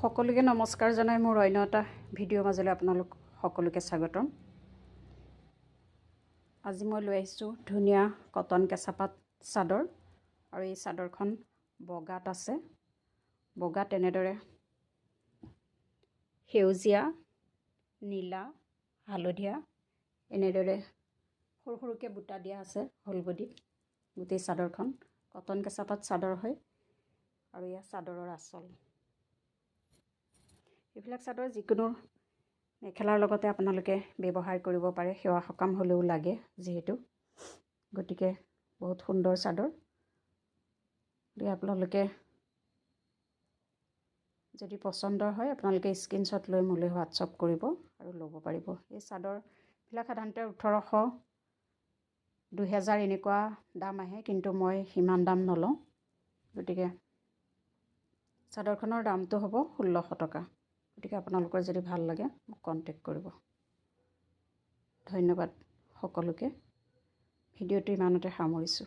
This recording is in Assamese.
সকলোকে নমস্কাৰ জনাই মোৰ অন্য এটা ভিডিঅ' মাজলৈ আপোনালোক সকলোকে স্বাগতম। আজি মই লৈ আহিছোঁ ধুনীয়া কটন কেঁচাপাত চাদৰ, আৰু এই চাদৰখন বগাত আছে। বগাত এনেদৰে সেউজীয়া, নীলা, হালধীয়া এনেদৰে সৰু সৰুকৈ বুটা দিয়া আছে হলবদিত। গোটেই চাদৰখন কটন কেঁচাপাত চাদৰ হয়, আৰু এয়া চাদৰৰ আঁচল। এইবিলাক চাদৰ যিকোনো মেখেলাৰ লগতে আপোনালোকে ব্যৱহাৰ কৰিব পাৰে, সেৱা সকাম হ'লেও লাগে যিহেতু। গতিকে বহুত সুন্দৰ চাদৰ। গতিকে আপোনালোকে যদি পচন্দৰ হয় আপোনালোকে স্ক্ৰীনশ্বট লৈ মোলৈ হোৱাটছআপ কৰিব আৰু ল'ব পাৰিব। এই চাদৰবিলাক সাধাৰণতে 1800, 2000 এনেকুৱা দাম আহে, কিন্তু মই সিমান দাম নলওঁ। গতিকে চাদৰখনৰ দামটো হ'ব 1600 টকা। গতিকে আপোনালোকৰ যদি ভাল লাগে মোক কণ্টেক্ট কৰিব। ধন্যবাদ সকলোকে। ভিডিঅ'টো ইমানতে সামৰিছোঁ।